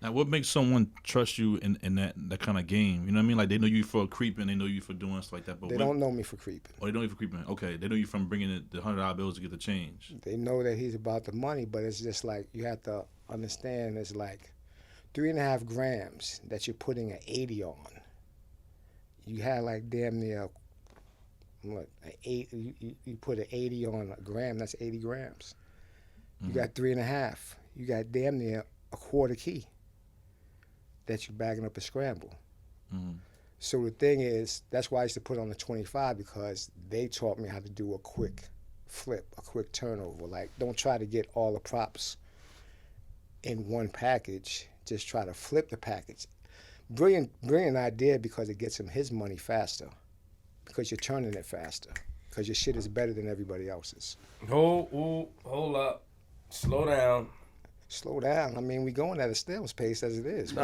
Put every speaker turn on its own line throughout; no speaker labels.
Now, what makes someone trust you in that kind of game? You know what I mean? Like they know you for creeping, they know you for doing stuff like that. But
They don't know me for creeping.
Oh, they know you for creeping. Okay, they know you from bringing the $100 bills to get the change.
They know that he's about the money, but it's just like you have to understand. It's like 3.5 grams that you're putting an 80 on. You had like damn near what an eight. You put an 80 on a gram. That's 80 grams. You got 3.5. You got damn near a quarter key that you're bagging up a scramble. So the thing is, that's why I used to put on the 25 because they taught me how to do a quick flip, a quick turnover. Like, don't try to get all the props in one package. Just try to flip the package. Brilliant idea because it gets him his money faster. Because you're turning it faster. Because your shit is better than everybody else's.
Hold up. Slow down.
Slow down. I mean, we going at a snail's pace as it is.
Nah,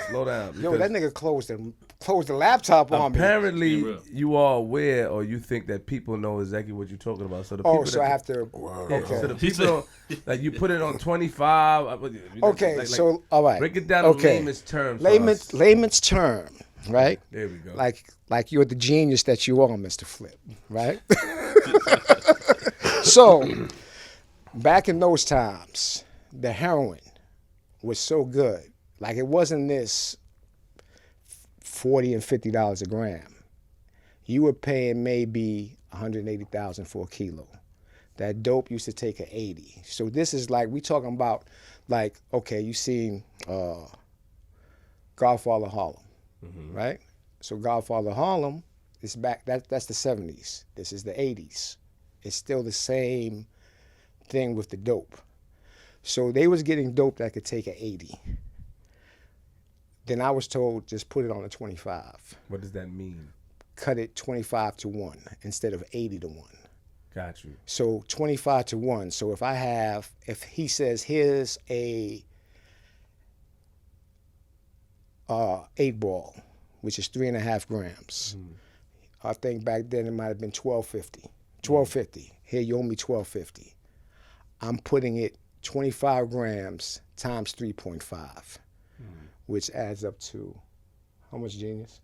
slow down.
Yo, that nigga closed the laptop on me.
Apparently, you are aware or you think that people know exactly what you're talking about. So the people
I have to.
Okay. So the people like you put it on 25.
Okay, so all right.
Break it down in layman's terms.
Layman's term, right?
There we go.
Like you're the genius that you are, Mr. Flip, right? So, back in those times, the heroin was so good. Like it wasn't this $40 and $50 a gram. You were paying maybe $180,000 for a kilo. That dope used to take an 80. So this is like we talking about like okay, you seen Godfather Harlem, right? So Godfather Harlem is back. That's the 70s. This is the 80s. It's still the same thing with the dope. So they was getting dope that could take an 80. Then I was told just put it on a 25.
What does that mean?
Cut it 25 to 1 instead of 80 to 1.
Got you.
So 25 to 1. So if he says here's a 8 ball, which is 3.5 grams. I think back then it might have been $12.50. $12.50. Here you owe me $12.50. I'm putting it 25 grams times 3.5, which adds up to how much, Genius?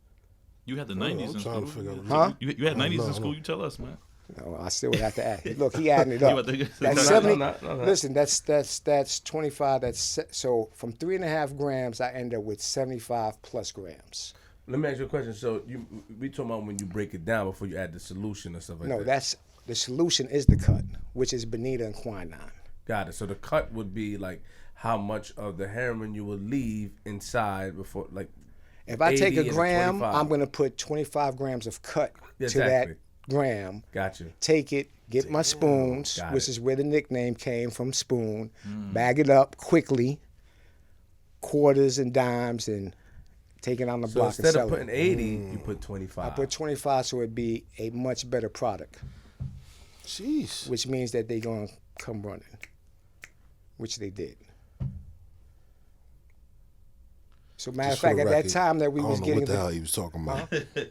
You had the 90s in school.
Huh?
You had 90s in school. You tell us, man.
No, I still would have to add. Look, he adding it up. That's 70. Listen, that's 25. So from 3.5 grams, I end up with 75 plus grams.
Let me ask you a question. So we talking about when you break it down before you add the solution or stuff like that.
No, the solution is the cut, which is bonita and quinine.
Got it. So the cut would be like how much of the heroin you would leave inside before, like.
If I take a gram, I'm going to put 25 grams of cut to that gram.
Got you.
Take it, get my spoons, which is where the nickname came from, spoon. Bag it up quickly, quarters and dimes, and take it on the block and sell it.
So instead of putting 80, you put 25.
I put 25 so it'd be a much better product.
Jeez.
Which means that they're going to come running, which they did. So matter of fact, at that time that we was getting,
what the hell he was talking about.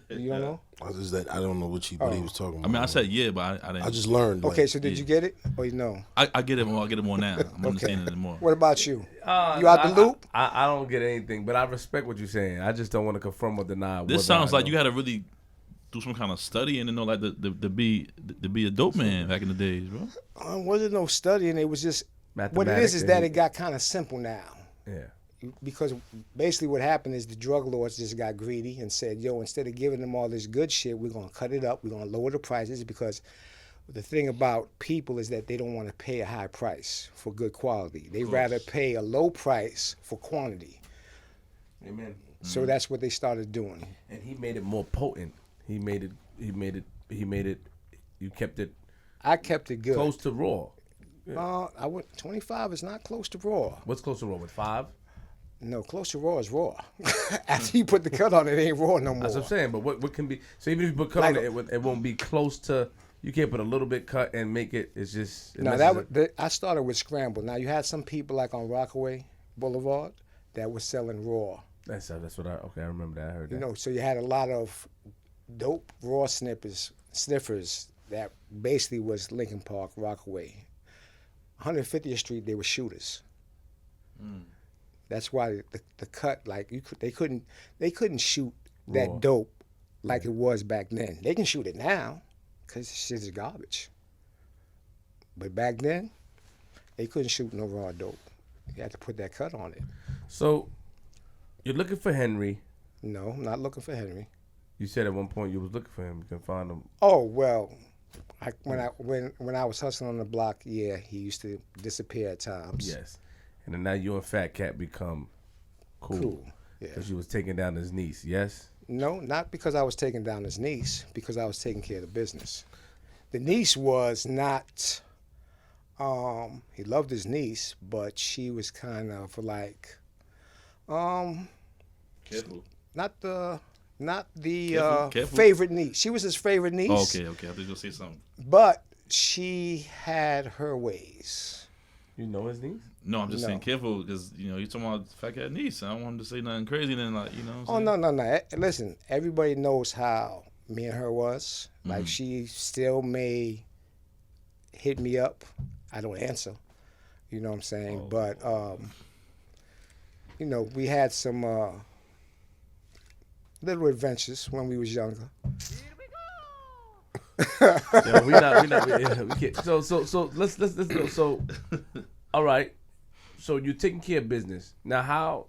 You don't know?
I don't know what he was talking about.
I mean, I said yeah, but I didn't.
I just learned.
Okay, so did you get it, or you know?
I get it more. I get it more now. I'm understanding it more.
What about you? You out the loop?
I don't get anything, but I respect what you're saying. I just don't want to confirm or deny.
This sounds like you had to really do some kind of study and know like to be a dope man back in the days, bro.
Wasn't no studying. It was just what it is that it got kind of simple now.
Yeah.
Because basically what happened is the drug lords just got greedy and said, yo, instead of giving them all this good shit, we're going to cut it up. We're going to lower the prices because the thing about people is that they don't want to pay a high price for good quality. They rather pay a low price for quantity.
Amen.
So that's what they started doing.
And he made it more potent. You kept it.
I kept it good.
Close to raw.
I went 25 is not close to raw.
What's close to raw? With 5?
No, close to raw is raw. After you put the cut on it, ain't raw no more.
That's what I'm saying. But what can be? So even if you put cut on it, it won't be close to. You can't put a little bit cut and make it. It's just.
I started with scramble. Now you had some people like on Rockaway Boulevard that was selling raw.
That's what I remember that. I heard that.
You know, so you had a lot of dope raw sniffers that basically was Lincoln Park, Rockaway. 150th Street, they were shooters. That's why the cut, like they couldn't shoot that
Raw.
dope like it was back then. They can shoot it now because shit is garbage. But back then, they couldn't shoot no raw dope. You had to put that cut on it.
So you're looking for Henry.
No, I'm not looking for Henry.
You said at one point you was looking for him. You can find him.
Oh well, when I was hustling on the block, yeah, he used to disappear at times.
Yes. And then now you and Fat Cat become cool.
Yeah.
Because you was taking down his niece, yes?
No, not because I was taking down his niece, because I was taking care of the business. The niece was not, he loved his niece, but she was kind of like,
Careful.
not the
Careful.
favorite niece. She was his favorite niece.
Oh, okay. I thought you were gonna say something.
But she had her ways.
You know his niece?
No, I'm just
No.
saying careful because you're talking about Fat Cat niece. I don't want him to say nothing crazy. Then what I'm
Oh,
saying?
no. Listen, everybody knows how me and her was. Like, she still may hit me up. I don't answer. You know what I'm saying? But, we had some little adventures when we was younger.
Yeah, we can't. So let's go. So, all right. So you're taking care of business. Now, how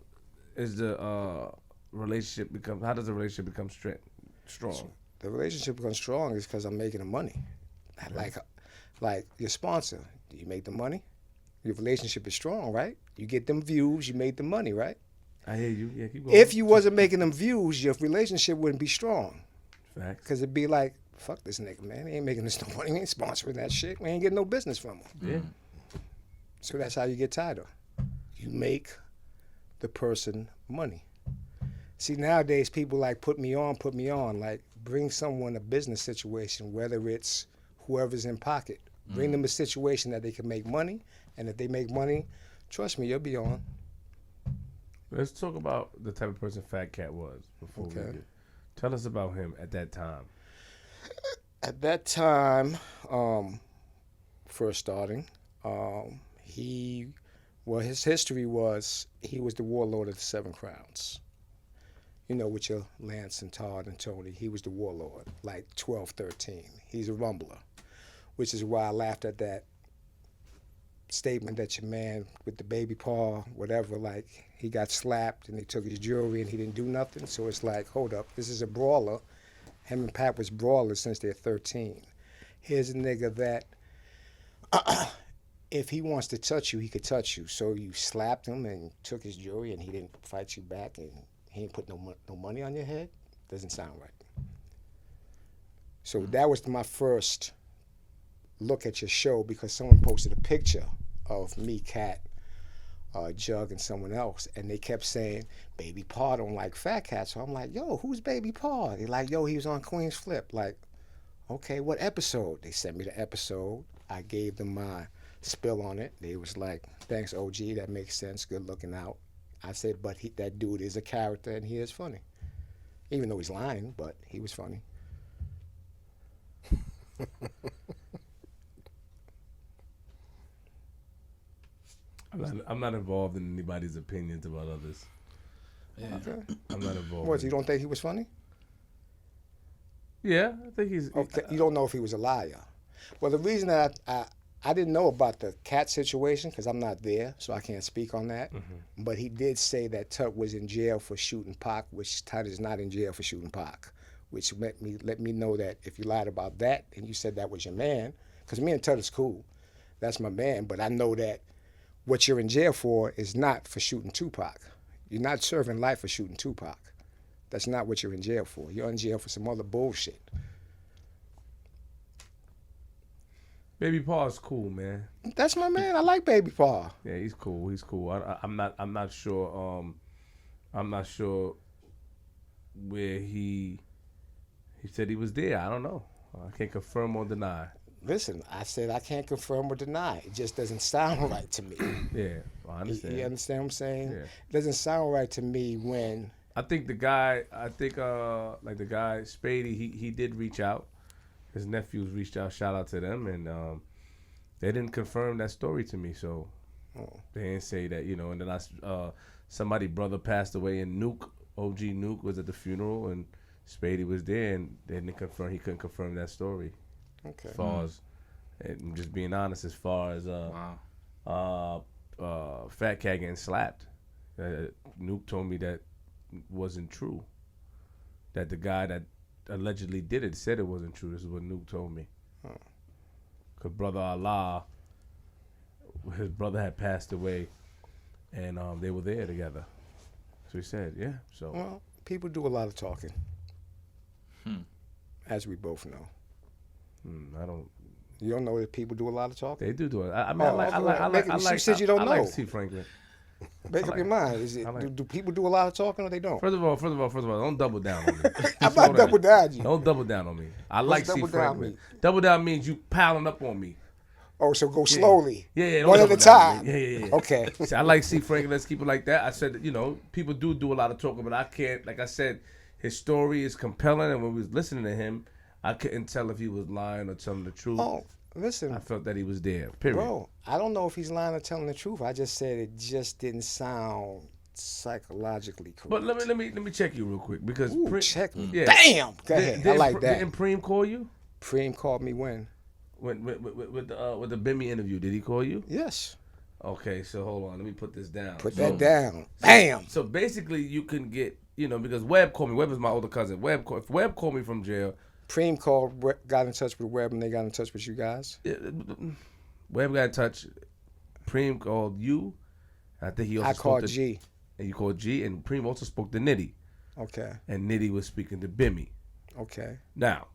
is the relationship become? How does the relationship become strong?
The relationship becomes strong is because I'm making the money. Like your sponsor, do you make the money? Your relationship is strong, right? You get them views, you made the money, right?
I hear you. Yeah, keep going.
If you wasn't making them views, your relationship wouldn't be strong.
Facts.
Because it'd be like, fuck this nigga, man. He ain't making us no money. He ain't sponsoring that shit. We ain't getting no business from him.
Yeah.
So that's how you get tighter. You make the person money. See, nowadays people like put me on. Like, bring someone a business situation, whether it's whoever's in pocket. Bring them a situation that they can make money, and if they make money, trust me, you'll be on.
Let's talk about the type of person Fat Cat was before we
Okay.
get. Tell us about him at that time.
At that time, first starting, his history was he was the warlord of the Seven Crowns. With your Lance and Todd and Tony, he was the warlord, like 12, 13. He's a rumbler, which is why I laughed at that statement that your man with the baby paw, whatever, like he got slapped and they took his jewelry and he didn't do nothing. So it's like, hold up, this is a brawler. Him and Pat was brawlers since they're 13. Here's a nigga that if he wants to touch you, he could touch you. So you slapped him and took his jewelry and he didn't fight you back and he ain't put no money on your head? Doesn't sound right. So that was my first look at your show because someone posted a picture of me, Cat, Jug, and someone else, and they kept saying, Baby Paw don't like Fat Cat. So I'm like, yo, who's Baby Paw? They're like, yo, he was on Queen's Flip. Like, okay, what episode? They sent me the episode. I gave them my spill on it. They was like, thanks, OG, that makes sense, good looking out. I said, but that dude is a character and he is funny. Even though he's lying, but he was funny.
I'm not involved in anybody's opinions about others.
Yeah.
Okay.
I'm not involved.
What, you don't think he was funny?
Yeah, I think he's.
Okay, you don't know if he was a liar. Well, the reason that I didn't know about the Cat situation because I'm not there, so I can't speak on that.
Mm-hmm.
But he did say that Tuck was in jail for shooting Pac, which Tut is not in jail for shooting Pac, which let me know that if you lied about that and you said that was your man, because me and Tut is cool, that's my man. But I know that what you're in jail for is not for shooting Tupac. You're not serving life for shooting Tupac. That's not what you're in jail for. You're in jail for some other bullshit.
Baby Paw is cool, man.
That's my man. I like Baby Paw.
Yeah, he's cool. He's cool. I'm not sure. I'm not sure where he said he was there. I don't know. I can't confirm or deny.
Listen, I said I can't confirm or deny. It just doesn't sound right to me.
Yeah, I understand.
You understand what I'm saying?
Yeah.
It doesn't sound right to me when.
I think the guy. Like the guy Spady. He did reach out. His nephews reached out. Shout out to them, and they didn't confirm that story to me. So they didn't say that, And then I somebody brother passed away, and OG Nuke was at the funeral, and Spady was there, and they didn't confirm. He couldn't confirm that story.
Okay.
As far as, and just being honest, as far as Fat Cat getting slapped, Nuke told me that wasn't true. That the guy that allegedly did it said it wasn't true. This is what Nuke told me. Cause brother Allah, his brother had passed away, and they were there together. So he said, yeah. So
Well, people do a lot of talking, as we both know.
I don't.
You don't know that people do a lot of talking?
They do it. I
You said you don't know.
I like Steve Franklin.
Make up your mind. Is it, do people do a lot of talking or they don't?
First of all, don't double down on me.
I'm not double down you.
Don't double down on me. I like
double
Steve
down
Franklin.
mean?
Double down means you piling up on me.
Oh, so go slowly.
Yeah,
One at a
don't double down on
time.
me. Yeah.
Okay.
See, I like Steve Franklin. Let's keep it like that. I said, people do a lot of talking, but I can't. Like I said, his story is compelling, and when we was listening to him, I couldn't tell if he was lying or telling the truth.
Oh, listen.
I felt that he was there. Period.
Bro, I don't know if he's lying or telling the truth. I just said it just didn't sound psychologically correct.
But let me check you real quick because
Ooh, check me.
Yeah.
Damn. Go ahead. I like that.
Didn't Preem call you?
Preem called me when?
With the Bimmy interview, did he call you?
Yes.
Okay, so hold on, let me put this down.
Put that down. Bam.
So basically, you can get, because Webb called me. Webb is my older cousin. If Webb called me from jail.
Preem got in touch with Webb, and they got in touch with you guys.
Webb got in touch. Preem called you. I think he also.
I called G.
And you called G, and Preem also spoke to Nitty.
Okay.
And Nitty was speaking to Bimmy.
Okay.
Now,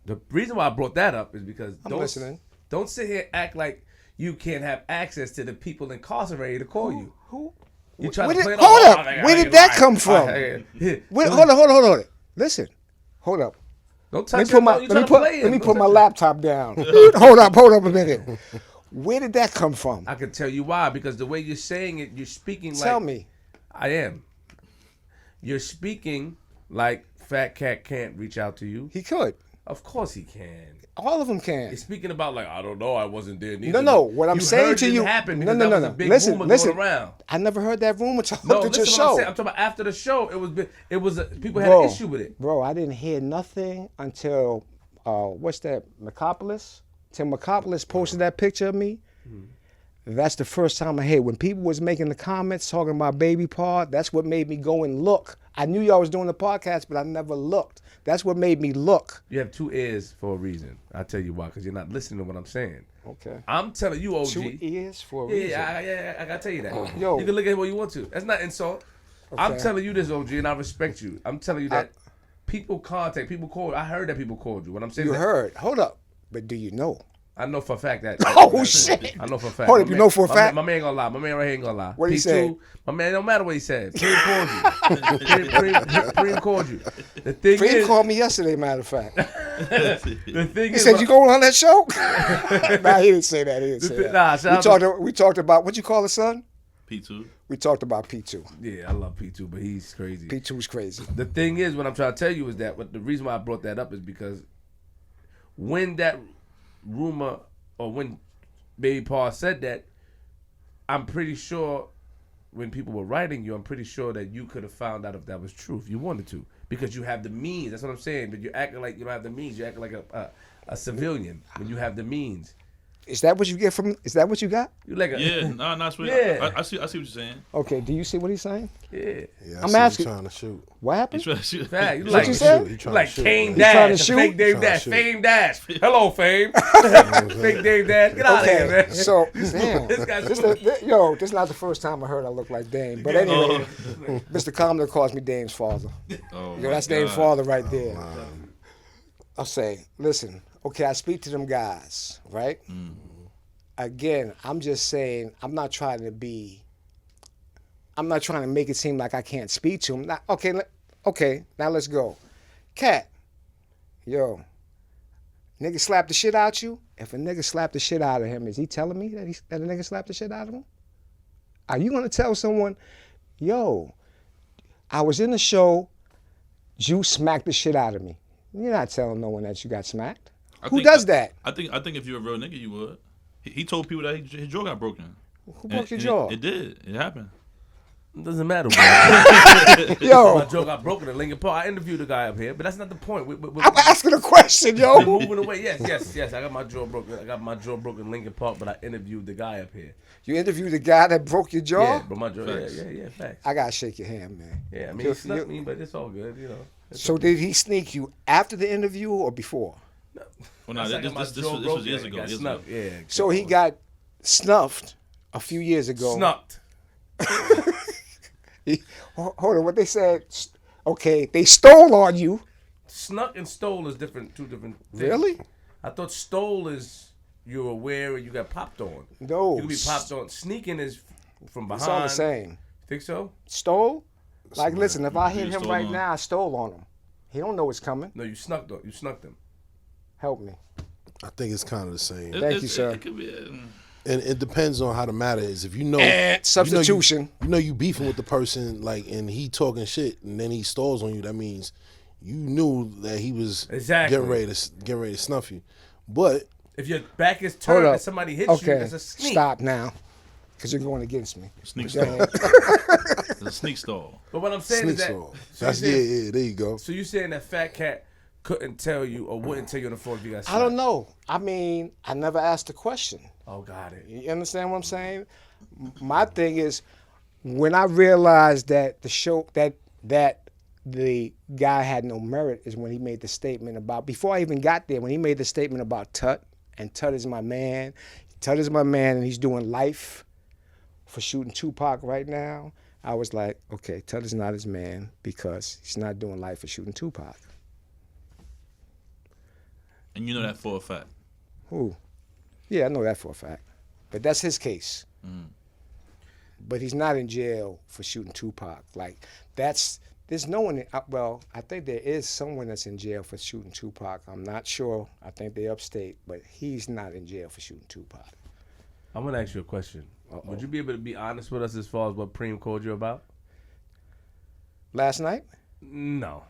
the reason why I brought that up is because
listening.
Don't sit here and act like you can't have access to the people incarcerated to call you.
Who?
You try to play it
hold
off.
up. Where did that come from? Hold on. Listen. Hold up.
Don't touch
Let me put my laptop down. Hold up a minute. Where did that come from?
I can tell you why. Because the way you're saying it, you're speaking like...
Tell me.
I am. You're speaking like Fat Cat can't reach out to you.
He could.
Of course he can.
All of them can.
He's speaking about like, I don't know, I wasn't there neither.
No. What I'm saying to you...
No.
Listen.
Around.
I never heard that rumor until
No,
I looked at your
listen
show.
what I'm talking about after the show. People had an issue with it.
Bro, I didn't hear nothing until, what's that, McCopolis? Tim McCopolis posted that picture of me. That's the first time I heard. When people was making the comments talking about Baby Paw, that's what made me go and look. I knew y'all was doing the podcast, but I never looked. That's what made me look.
You have two ears for a reason. I'll tell you why, because you're not listening to what I'm saying.
Okay.
I'm telling you, OG.
2 ears for a reason.
Yeah, I gotta tell you that.
Yo.
You can look at it what you want to. That's not insult.
Okay.
I'm telling you this, OG, and I respect you. I'm telling you that people called. I heard that people called you. What I'm saying
You
is
heard. Hold up. But do you know?
I know for a fact that.
Oh, shit.
I know for a fact.
Hold up, you know for a fact?
My man ain't gonna lie. My man right here ain't gonna lie.
What he say?
My man, no matter what he said. Preem called you. Preem called you. The thing
Preem
is,
called me yesterday, matter of fact.
the thing
He
is,
said, you going on that show? Nah, he didn't say that. He didn't say that. We talked about, what you call it, son?
P2.
We talked about P2.
Yeah, I love P2, but he's crazy.
P2's crazy.
The thing is, what I'm trying to tell you is that the reason why I brought that up is because when that rumor or when Baby Paul said that, I'm pretty sure when people were writing you, I'm pretty sure that you could have found out if that was true if you wanted to, because you have the means. That's what I'm saying. But you're acting like you don't have the means. You're acting like a civilian when you have the means.
Is that what you get from? Is that what you got?
You like
Not sweet.
Yeah.
I see what you're saying.
Okay. Do you see what he's saying?
Yeah.
I'm asking.
Trying to shoot.
What happened?
He's trying to shoot.
Fact, you
What
like
you said?
you like Fame
He's trying to
Dash,
shoot?
fake Dave
Trying to
Dash,
shoot.
Fame Dash. Hello, Fame. Fake Dave Dash. Get out of here, man.
So damn,
This guy's
this is not the first time I heard I look like Dame. But anyway, Mr. Commodore calls me Dame's father.
Oh,
That's Dame's father right there. I'll say, listen, okay, I speak to them guys, right? Again, I'm just saying, I'm not trying to make it seem like I can't speak to him. Okay, now let's go. Cat, yo, nigga slapped the shit out you? If a nigga slapped the shit out of him, is he telling me that a nigga slapped the shit out of him? Are you gonna tell someone, yo, I was in the show, Juice smacked the shit out of me? You're not telling no one that you got smacked. Who does that?
I think if you're a real nigga, you would. He told people that his jaw got broken.
Who broke your jaw?
It did. It happened.
It doesn't matter. My
Yo,
jaw got broken in Lincoln Park. I interviewed a guy up here, but that's not the point.
I'm asking a question,
We're
yo.
moving away. Yes. I got my jaw broken in Lincoln Park, but I interviewed the guy up here.
You interviewed the guy that broke your jaw?
Yeah, but my jaw.
Facts.
Yeah, facts.
I gotta shake your hand, man.
Yeah, I mean, he snuck me, but it's all good, you know.
So did he sneak you after the interview or before?
Well, no,
That's like
this was years ago.
Got
Years
snuck.
ago.
Yeah.
So he got snuffed a few years ago.
snucked.
Hold on, what they said? Okay, they stole on you.
Snuck and stole is different. Two different things.
Really?
I thought stole is you're aware and you got popped on.
No.
You can be popped on. Sneaking is from behind.
It's all the same.
Think so?
Stole? Like, listen, if I hit
You
him
stole
right
on.
now, I stole on him. He don't know what's coming.
No, you snuck them. You snuck them.
Help me.
I think it's kind of the same.
Thank you, sir.
It could be.
And it depends on how the matter is. If you know
Substitution.
you know you beefing with the person, like, and he talking shit, and then he stalls on you. That means you knew that he was
Exactly.
getting ready to snuff you. But
If your back is
Hold
turned
up.
and somebody hits you,
Okay,
that's a sneak.
stop now. Because you're going against me.
Sneak
Go
stall.
ahead.
It's a sneak stall.
But what I'm saying
sneak
is that.
stall.
So
That's
you saying,
yeah. There you go.
So you saying that Fat Cat couldn't tell you or wouldn't tell you on the phone if you got shot?
I don't know. I mean, I never asked the question.
Oh, got it.
You understand what I'm saying? My thing is, when I realized that the guy had no merit is when he made the statement about, before I even got there, when he made the statement about Tut, and Tut is my man. Tut is my man, and he's doing life for shooting Tupac right now. I was like, okay, Tut is not his man because he's not doing life for shooting Tupac.
And you know that for a fact.
Who? Yeah, I know that for a fact. But that's his case. But he's not in jail for shooting Tupac. Like, there's no one, well, I think there is someone that's in jail for shooting Tupac. I'm not sure. I think they're upstate, but he's not in jail for shooting Tupac.
I'm going to ask you a question. Would you be able to be honest with us as far as what Preem called you about?
Last night?
No.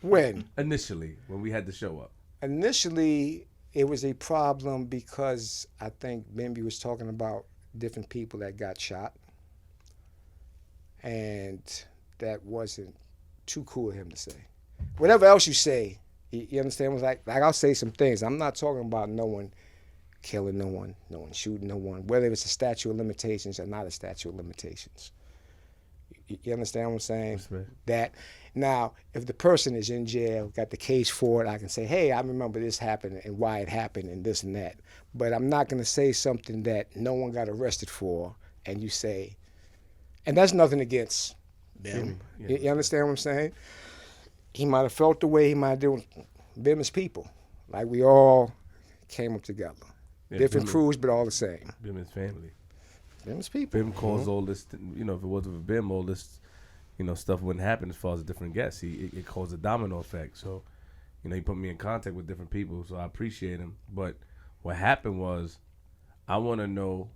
When?
Initially, when we had the show up.
Initially, it was a problem because I think Bimby was talking about different people that got shot. And that wasn't too cool of him to say. Whatever else you say, you understand? Like I'll say some things. I'm not talking about no one killing no one shooting no one, whether it's a statute of limitations or not a statute of limitations. You understand what I'm saying?
Right.
That now, if the person is in jail, got the case for it, I can say, hey, I remember this happened and why it happened and this and that. But I'm not going to say something that no one got arrested for, and you say, and that's nothing against them. You understand what I'm saying? He might have felt the way he might have done them as people. Like we all came up together.
Yeah,
Different
Bimmy-
crews, but all the same.
Bim's family.
Them as people.
Bim caused all this, you know, if it wasn't for Bim, all this, you know, stuff wouldn't happen as far as the different guests. It caused a domino effect. So, you know, he put me in contact with different people, so I appreciate him. But what happened was, I want to know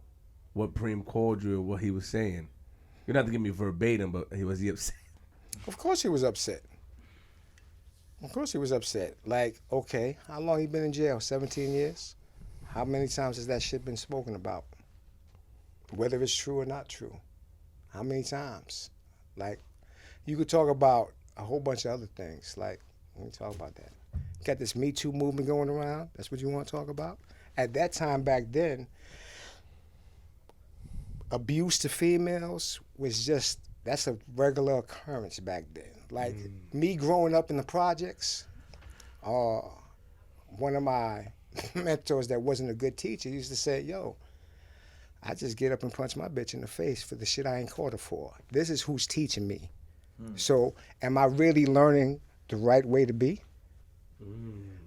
what Preem called you or what he was saying. You don't have to give me verbatim, but was he upset?
Of course he was upset. Of course he was upset. Like, okay, how long he been in jail? 17 years? How many times has that shit been spoken about? Whether it's true or not true. How many times? Like, you could talk about a whole bunch of other things. Like, let me talk about that. Got this Me Too movement going around. That's what you want to talk about? At that time back then, abuse to females was just, that's a regular occurrence back then. Like, me growing up in the projects, one of my mentors that wasn't a good teacher used to say, yo, I just get up and punch my bitch in the face for the shit I ain't caught her for. This is who's teaching me. So am I really learning the right way to be?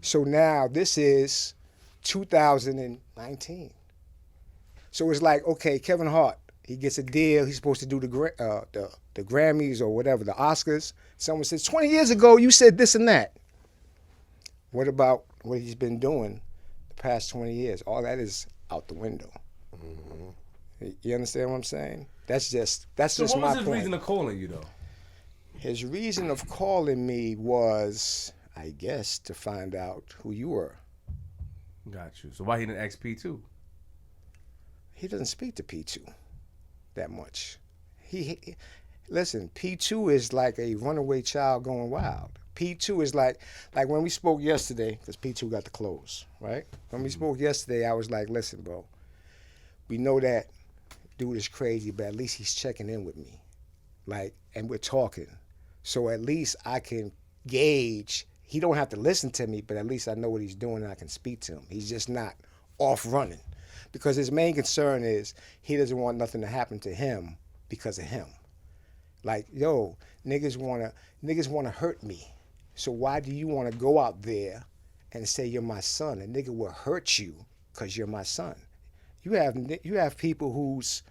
So now this is 2019. So it's like, okay, Kevin Hart, he gets a deal. He's supposed to do the Grammys or whatever, the Oscars. Someone says, 20 years ago, you said this and that. What about what he's been doing the past 20 years? All that is out the window. You understand what I'm saying? That's just my point.
So what was his reason of calling you, though?
His reason of calling me was, I guess, to find out who you were.
Got you. So why he didn't ask P2?
He doesn't speak to P2 that much. Listen, P2 is like a runaway child going wild. P2 is like when we spoke yesterday, because P2 got the clothes, right? When we spoke yesterday, I was like, listen, bro, we know that dude is crazy, but at least he's checking in with me. Like, and we're talking. So at least I can gauge. He don't have to listen to me, but at least I know what he's doing and I can speak to him. He's just not off running. Because his main concern is he doesn't want nothing to happen to him because of him. Like, yo, niggas wanna hurt me. So why do you wanna go out there and say you're my son? A nigga will hurt you because you're my son. You have people whose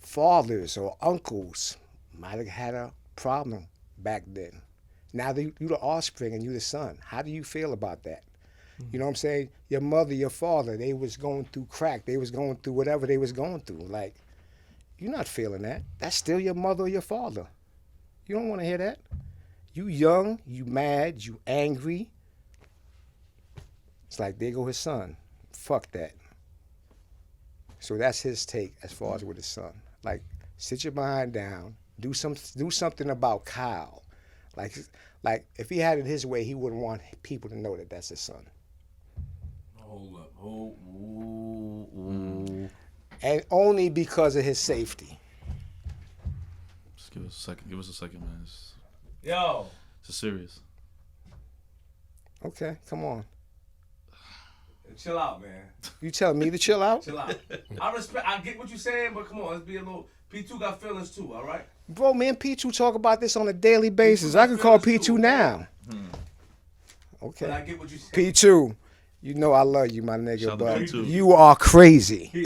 fathers or uncles might have had a problem back then. Now you the offspring and you the son. How do you feel about that? You know what I'm saying? Your mother, your father, they was going through crack. They was going through whatever they was going through. Like, you're not feeling that. That's still your mother or your father. You don't want to hear that. You young, you mad, you angry. It's like, there go his son. Fuck that. So that's his take as far as with his son. Like, sit your behind down. Do something about Kyle. Like if he had it his way, he wouldn't want people to know that that's his son.
Hold up. Ooh.
And only because of his safety.
Just give us a second. Give us a second, man. It's serious.
Okay, come on.
Chill out, man.
You telling me to chill out?
Chill out. I get what you're saying, but come on, let's be a little. P2 got feelings too, all right?
Bro, me and P2 talk about this on a daily basis. I can call P2 now. Okay.
But I get what you're saying.
P2, you know I love you, my nigga,
Shout out
but
to P2.
you are crazy.
He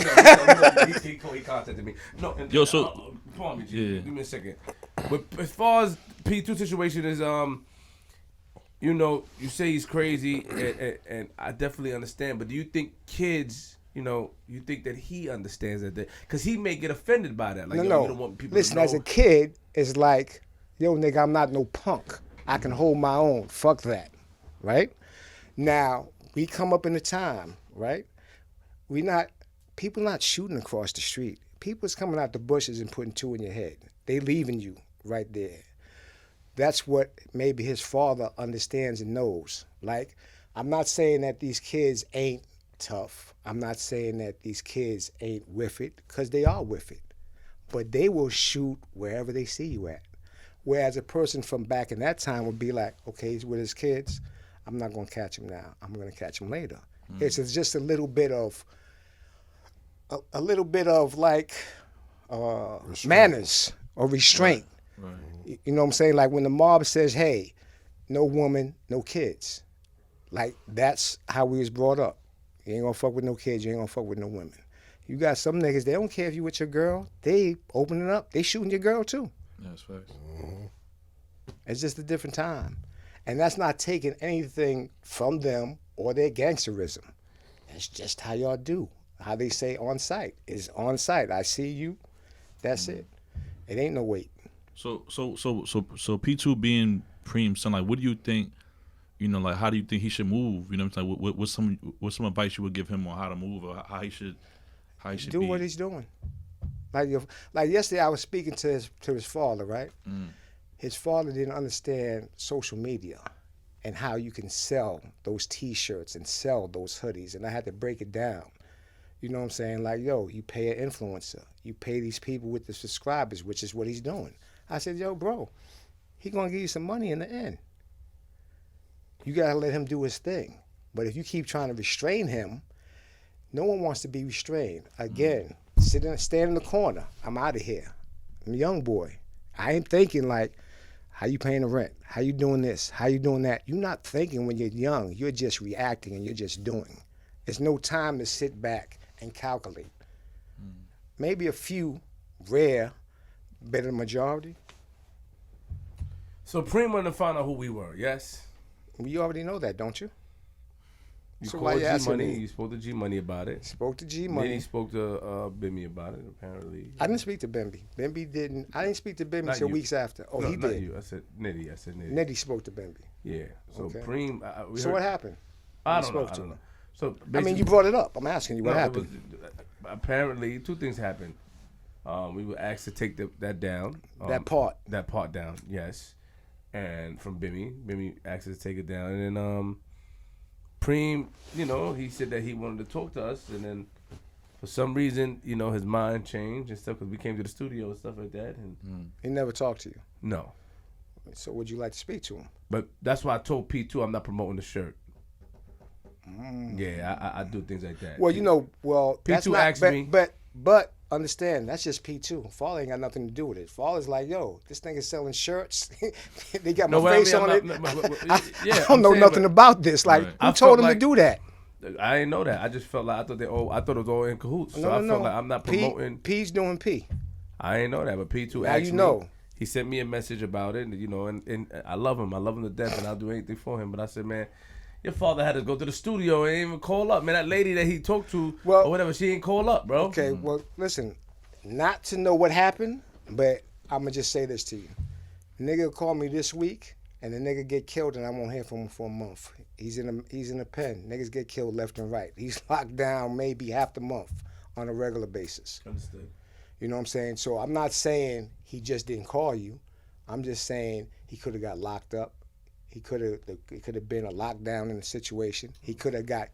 contacted me. No,
Yo, so-
pardon me, G.
Yeah.
Give me a second. But as far as P2 situation is, you know, you say he's crazy, and I definitely understand. But do you think kids, you know, you think that he understands that? Because he may get offended by that. Like,
No.
you don't want people
Listen,
to know.
as a kid, it's like, yo, nigga, I'm not no punk. I can hold my own. Fuck that. Right? Now, we come up in a time, right? People not shooting across the street. People's coming out the bushes and putting two in your head. They leaving you right there. That's what maybe his father understands and knows. Like, I'm not saying that these kids ain't tough. I'm not saying that these kids ain't with it, because they are with it. But they will shoot wherever they see you at. Whereas a person from back in that time would be like, okay, he's with his kids. I'm not going to catch him now. I'm going to catch him later. It's just a little bit of like manners or restraint.
Right.
You know what I'm saying? Like when the mob says, hey, no woman, no kids. Like that's how we was brought up. You ain't gonna fuck with no kids, you ain't gonna fuck with no women. You got some niggas, they don't care if you with your girl, they opening up, they shooting your girl too.
Yeah, that's facts.
It's just a different time. And that's not taking anything from them or their gangsterism. That's just how y'all do. How they say on site is on site. I see you, that's it. It ain't no wait.
So P2 being Preem's son, like, what do you think? You know, like, how do you think he should move? You know what I'm saying? What's some advice you would give him on how to move or how he should
do
be?
what he's doing. Like yesterday, I was speaking to his father, right? His father didn't understand social media and how you can sell those T-shirts and sell those hoodies, and I had to break it down. You know what I'm saying? Like, yo, you pay an influencer, you pay these people with the subscribers, which is what he's doing. I said, yo, bro, he gonna give you some money in the end. You gotta let him do his thing. But if you keep trying to restrain him, no one wants to be restrained. Again, stand in the corner. I'm out of here. I'm a young boy. I ain't thinking like, how you paying the rent? How you doing this? How you doing that? You're not thinking when you're young. You're just reacting and you're just doing. There's no time to sit back and calculate. Maybe a few, rare, better than majority.
So Preem wanted to find out who we were, yes?
You already know that, don't you?
You
So
called
why you asking
G-Money,
me?
you spoke to G-Money about it.
Spoke to G
Then
Money.
he spoke to Bimmy about it, apparently.
I didn't speak to Bimby. Bimby didn't. I didn't speak to Bimby
Not
until
you.
weeks after. Oh,
No,
he
not
did.
you. I said Nitty.
Nettie spoke to Bimby.
Yeah. So
Okay.
Preem. We
So
heard,
what happened?
I
You
don't know.
spoke
I
to
don't
him.
know. So
I mean,
basically-
you brought it up. I'm asking you what
No, it
happened.
was- apparently, two things happened. We were asked to take that down.
That part.
That part down, yes. And from Bimmy asked us to take it down. And then Preem, you know, he said that he wanted to talk to us. And then for some reason, you know, his mind changed and stuff because we came to the studio and stuff like that. And
He never talked to you.
no.
So would you like to speak to him?
But that's why I told P2 I'm not promoting the shirt. Yeah, I do things like that.
Well, you know, that's
P2
not.
asked me.
But understand, that's just P2. Fall ain't got nothing to do with it. Fall is like, yo, this thing is selling shirts. They got my face on it. I don't know nothing about this. Like,
Right.
who
I
told
felt
him to do that?
I didn't know that. I just felt like I thought it was all in cahoots. So I felt like I'm not promoting.
P's doing P.
I didn't know that, but P2
Now
asked
you
me.
know.
He sent me a message about it, and, you know, and I love him. I love him to death, and I'll do anything for him. But I said, man, your father had to go to the studio and ain't even call up. Man, that lady that he talked to or whatever, she ain't call up, bro.
Okay, well, listen, not to know what happened, but I'm going to just say this to you. Nigga call me this week, and the nigga get killed, and I won't hear from him for a month. He's in a pen. Niggas get killed left and right. He's locked down maybe half the month on a regular basis.
Understood.
You know what I'm saying? So I'm not saying he just didn't call you. I'm just saying he could have got locked up. It could have been a lockdown in the situation. He could have got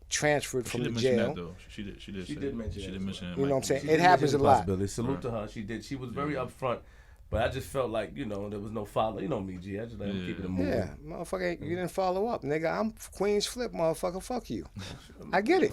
transferred from the jail.
That, though. She did
mention
she
that
did
as
mention that.
You know what I'm saying?
She
It
did
happens
mention
a
the
lot.
possibility. Salute to her. She did. She was very upfront, but I just felt like, you know, there was no follow. You know me, G. I just let him keep it a moving.
Yeah, motherfucker, you didn't follow up, nigga. I'm Queen's Flip, motherfucker. Fuck you. I get it.